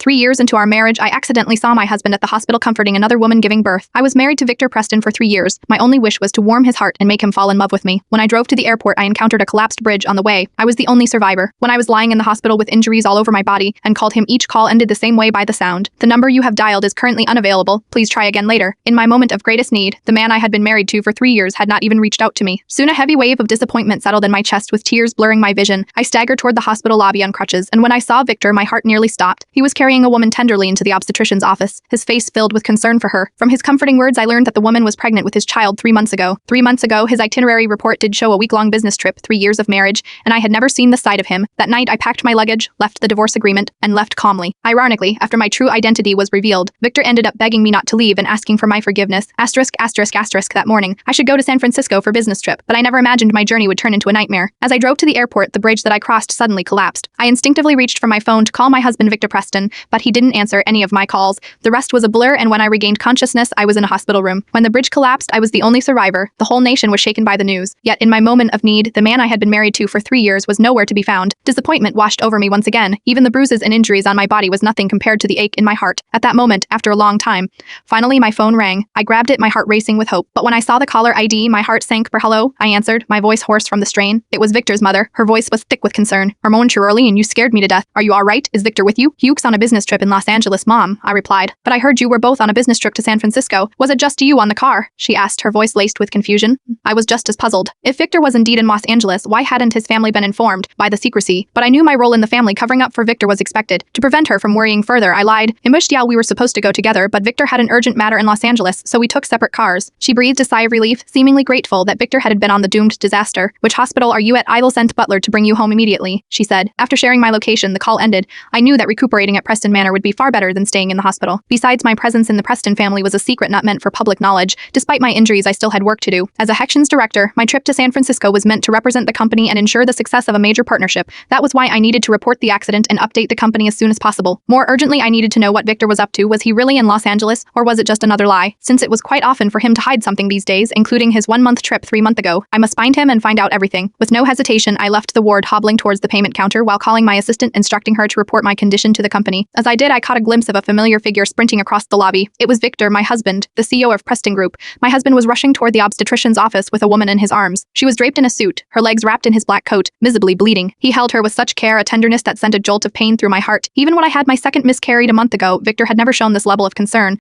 3 years into our marriage, I accidentally saw my husband at the hospital comforting another woman giving birth. I was married to Victor Preston for 3 years. My only wish was to warm his heart and make him fall in love with me. When I drove to the airport, I encountered a collapsed bridge on the way. I was the only survivor. When I was lying in the hospital with injuries all over my body and called him, each call ended the same way by the sound. The number you have dialed is currently unavailable. Please try again later. In my moment of greatest need, the man I had been married to for 3 years had not even reached out to me. Soon a heavy wave of disappointment settled in my chest with tears blurring my vision. I staggered toward the hospital lobby on crutches, and when I saw Victor, my heart nearly stopped. He was carrying a woman tenderly into the obstetrician's office, his face filled with concern for her. From his comforting words, I learned that the woman was pregnant with his child 3 months ago. 3 months ago, his itinerary report did show a week-long business trip, 3 years of marriage, and I had never seen the side of him. That night, I packed my luggage, left the divorce agreement, and left calmly. Ironically, after my true identity was revealed, Victor ended up begging me not to leave and asking for my forgiveness. That morning, I should go to San Francisco for business trip, but I never imagined my journey would turn into a nightmare. As I drove to the airport, the bridge that I crossed suddenly collapsed. I instinctively reached for my phone to call my husband Victor Preston, but he didn't answer any of my calls. The rest was a blur, and when I regained consciousness, I was in a hospital room. When the bridge collapsed, I was the only survivor. The whole nation was shaken by the news. Yet in my moment of need, the man I had been married to for 3 years was nowhere to be found. Disappointment washed over me once again. Even the bruises and injuries on my body was nothing compared to the ache in my heart. At that moment, after a long time, finally my phone rang. I grabbed it, my heart racing with hope. But when I saw the caller ID, my heart sank. Hello, I answered, my voice hoarse from the strain. It was Victor's mother. Her voice was thick with concern. Ramon Chiroli, and you scared me to death. Are you all right? Is Victor with you? Hugh's on a business trip in Los Angeles, Mom, I replied. But I heard you were both on a business trip to San Francisco. Was it just you on the car? She asked, her voice laced with confusion. I was just as puzzled. If Victor was indeed in Los Angeles, why hadn't his family been informed? By the secrecy. But I knew my role in the family covering up for Victor was expected. To prevent her from worrying further, I lied. In Bushdial, we were supposed to go together, but Victor had an urgent matter in Los Angeles, so we took separate cars. She breathed a sigh of relief, seemingly grateful that Victor had been on the doomed disaster. Which hospital are you at? I will send Butler to bring you home immediately, she said. After sharing my location, the call ended. I knew that recuperating at Preston Manor would be far better than staying in the hospital. Besides, my presence in the Preston family was a secret not meant for public knowledge. Despite my injuries, I still had work to do. As a Hections director, my trip to San Francisco was meant to represent the company and ensure the success of a major partnership. That was why I needed to report the accident and update the company as soon as possible. More urgently, I needed to know what Victor was up to. Was he really in Los Angeles, or was it just another lie? Since it was quite often for him to hide something these days, including his 1-month trip 3 months ago, I must find him and find out everything. With no hesitation, I left the ward, hobbling towards the payment counter while calling my assistant, instructing her to report my condition to the company. As I did, I caught a glimpse of a familiar figure sprinting across the lobby. It was Victor, my husband, the CEO of Preston Group. My husband was rushing toward the obstetrician's office with a woman in his arms. She was draped in a suit, her legs wrapped in his black coat, visibly bleeding. He held her with such care, a tenderness that sent a jolt of pain through my heart. Even when I had my second miscarried a month ago, Victor had never shown this level of concern.